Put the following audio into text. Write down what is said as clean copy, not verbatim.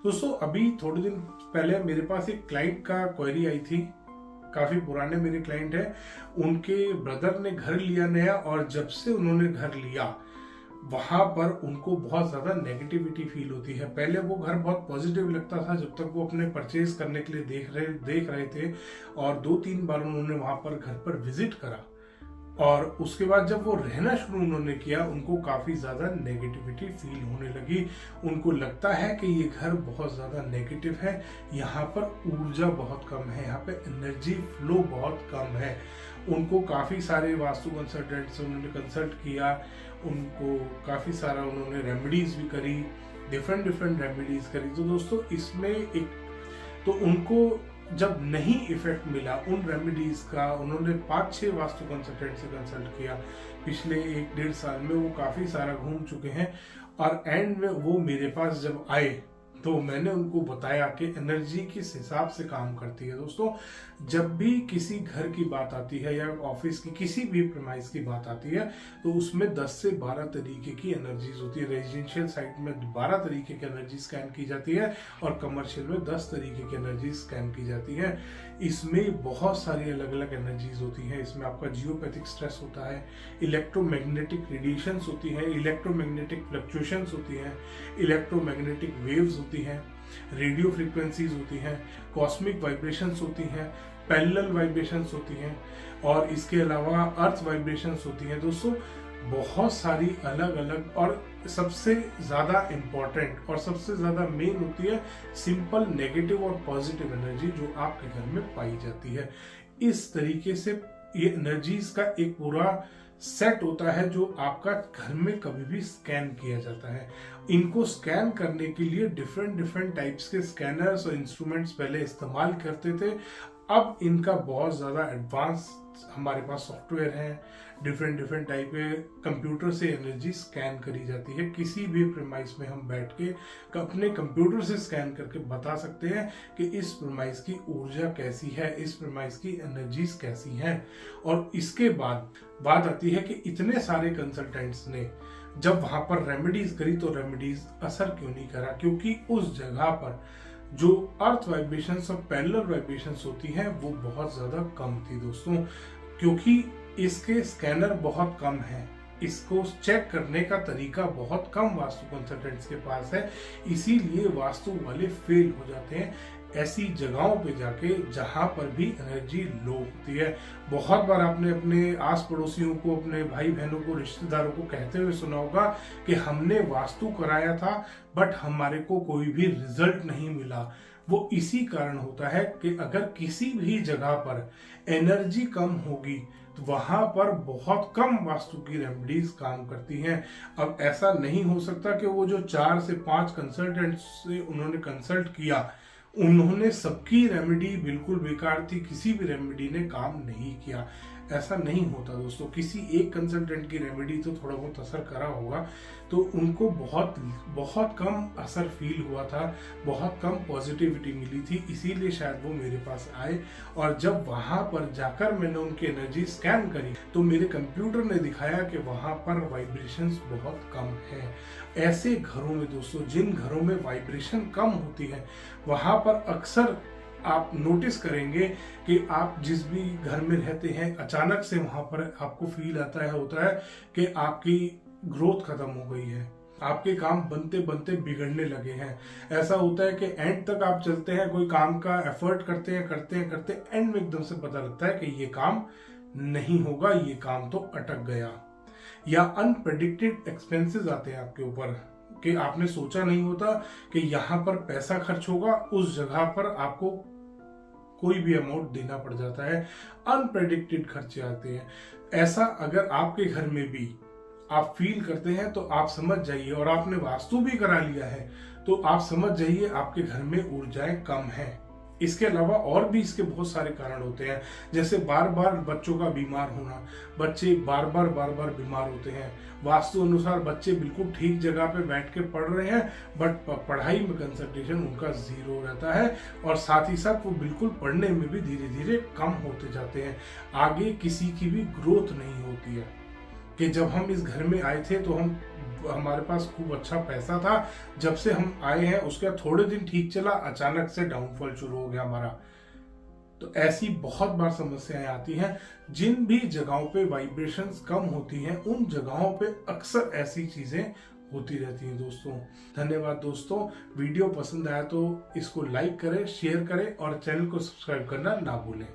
दोस्तों अभी थोड़े दिन पहले मेरे पास एक क्लाइंट का क्वेरी आई थी। काफी पुराने मेरे क्लाइंट है। उनके ब्रदर ने घर लिया नया, और जब से उन्होंने घर लिया वहां पर उनको बहुत ज्यादा नेगेटिविटी फील होती है। पहले वो घर बहुत पॉजिटिव लगता था जब तक वो अपने परचेज करने के लिए देख रहे थे, और 2-3 बार उन्होंने वहां पर घर पर विजिट करा, और उसके बाद जब वो रहना शुरू उन्होंने किया उनको काफी ज्यादा नेगेटिविटी फील होने लगी। उनको लगता है कि ये घर बहुत ज्यादा नेगेटिव है, यहाँ पर ऊर्जा बहुत कम है, यहाँ पे एनर्जी फ्लो बहुत कम है। उनको काफी सारे वास्तु कंसल्टेंट से उन्होंने कंसल्ट किया, उनको काफी सारा उन्होंने रेमेडीज भी करी, डिफरेंट रेमेडीज करी। तो दोस्तों इसमें एक तो उनको जब नहीं इफेक्ट मिला उन रेमेडीज का, उन्होंने 5-6 वास्तु कंसल्टेंट से कंसल्ट किया। पिछले 1-1.5 साल में वो काफी सारा घूम चुके हैं, और एंड में वो मेरे पास जब आए तो मैंने उनको बताया कि एनर्जी किस हिसाब से काम करती है। दोस्तों जब भी किसी घर की बात आती है या ऑफिस की किसी भी प्रेमाइस की बात आती है तो उसमें 10 से 12 तरीके की एनर्जीज होती है। रेजिडेंशियल साइट में 12 तरीके की एनर्जी स्कैन की जाती है, और कमर्शियल में 10 तरीके की एनर्जी स्कैन की जाती है। इसमें बहुत सारी अलग अलग एनर्जीज होती हैं। इसमें आपका जियोपैथिक स्ट्रेस होता है, इलेक्ट्रोमैग्नेटिक रेडिएशंस होती है, इलेक्ट्रोमैग्नेटिक फ्लक्चुएशंस होती हैं, इलेक्ट्रोमैग्नेटिक वेव्स होती हैं, रेडियो फ्रीक्वेंसीज होती हैं, कॉस्मिक वाइब्रेशंस होती हैं, पैरेलल वाइब्रेशंस होती हैं, और इसके अलावा अर्थ वाइब्रेशंस होती हैं। दोस्तों बहुत सारी अलग अलग, और सबसे ज्यादा इंपॉर्टेंट और सबसे ज्यादा मेन होती है सिंपल नेगेटिव और पॉजिटिव एनर्जी जो आपके घर में पाई जाती है। इस तरीके से ये एनर्जीज का एक पूरा सेट होता है जो आपका घर में कभी भी स्कैन किया जाता है। इनको स्कैन करने के लिए डिफरेंट टाइप्स के स्कैनर्स और इंस्ट्रूमेंट्स पहले इस्तेमाल करते थे। अब इनका बहुत ज्यादा एडवांस हमारे पास सॉफ्टवेयर है, डिफरेंट टाइप के कंप्यूटर से एनर्जी स्कैन करी जाती है। किसी भी प्रेमाइस में हम बैठ के अपने कंप्यूटर से स्कैन करके बता सकते हैं कि इस प्रेमाइस की ऊर्जा कैसी है, इस प्रेमाइस की एनर्जीज कैसी हैं। और इसके बाद बात आती है कि इतने सारे कंसल्टेंट्स ने जब वहां पर रेमेडीज करी तो रेमेडीज असर क्यों नहीं करा, क्योंकि उस जगह पर जो अर्थ वाइब्रेशंस और पैरेलल वाइब्रेशंस होती हैं वो बहुत ज्यादा कम थी। दोस्तों क्योंकि इसके स्कैनर बहुत कम है, इसको चेक करने का तरीका बहुत कम वास्तु कंसल्टेंट्स के पास है, इसीलिए वास्तु वाले फेल हो जाते हैं ऐसी जगहों पे जाके जहां पर भी एनर्जी लो होती है। बहुत बार आपने अपने आस पड़ोसियों को, अपने भाई बहनों को, रिश्तेदारों को कहते हुए सुना होगा कि हमने वास्तु कराया था बट हमारे को कोई भी रिजल्ट नहीं मिला। वो इसी कारण होता है कि अगर किसी भी जगह पर एनर्जी कम होगी तो वहां पर बहुत कम वास्तु की रेमेडीज काम करती हैं। अब ऐसा नहीं हो सकता कि वो जो 4 से 5 कंसल्टेंट्स से उन्होंने कंसल्ट किया उन्होंने सबकी रेमेडी बिल्कुल बेकार थी, किसी भी रेमेडी ने काम नहीं किया। ऐसा नहीं होता दोस्तों। किसी एक कंसल्टेंट की रेमेडी तो थोड़ा बहुत असर करा होगा, तो उनको बहुत कम असर फील हुआ था, बहुत कम पॉजिटिविटी मिली थी, इसीलिए शायद वो मेरे पास आए। और जब वहां पर जाकर मैंने उनकी एनर्जी स्कैन करी तो मेरे कंप्यूटर ने दिखाया कि वहां पर वाइब्रेशंस बहुत कम है। ऐसे घरों में दोस्तों, जिन घरों में वाइब्रेशन कम होती है, वहां पर अक्सर आप नोटिस करेंगे कि आप जिस भी घर में रहते हैं अचानक से वहां पर आपको फील होता है कि आपकी ग्रोथ खत्म हो गई है, आपके काम बनते बनते बिगड़ने लगे हैं। ऐसा होता है कि एंड तक आप चलते हैं, कोई काम का एफर्ट करते हैं, एंड में एकदम से पता लगता है कि ये काम नहीं होगा, ये काम तो अटक गया। या अनप्रेडिक्टेड एक्सपेंसेस आते हैं आपके ऊपर कि आपने सोचा नहीं होता कि यहाँ पर पैसा खर्च होगा, उस जगह पर आपको कोई भी अमाउंट देना पड़ जाता है। अनप्रेडिक्टेड खर्चे आते हैं। ऐसा अगर आपके घर में भी आप फील करते हैं तो आप समझ जाइए, और आपने वास्तु भी करा लिया है तो आप समझ जाइए आपके घर में ऊर्जाएं कम हैं। इसके अलावा और भी इसके बहुत सारे कारण होते हैं, जैसे बार बार बच्चों का बीमार होना। बच्चे बार बार बीमार होते हैं। वास्तु अनुसार बच्चे बिल्कुल ठीक जगह पे बैठ के पढ़ रहे हैं बट पढ़ाई में कंसंट्रेशन उनका 0 रहता है, और साथ ही साथ वो बिल्कुल पढ़ने में भी धीरे धीरे कम होते जाते हैं। आगे किसी की भी ग्रोथ नहीं होती है। कि जब हम इस घर में आए थे तो हमारे पास खूब अच्छा पैसा था, जब से हम आए हैं उसके बाद थोड़े दिन ठीक चला, अचानक से डाउनफॉल शुरू हो गया हमारा। तो ऐसी बहुत बार समस्याएं आती हैं। जिन भी जगहों पे वाइब्रेशंस कम होती हैं उन जगहों पे अक्सर ऐसी चीजें होती रहती हैं दोस्तों। धन्यवाद दोस्तों, वीडियो पसंद आया तो इसको लाइक करें, शेयर करें और चैनल को सब्सक्राइब करना ना भूलें।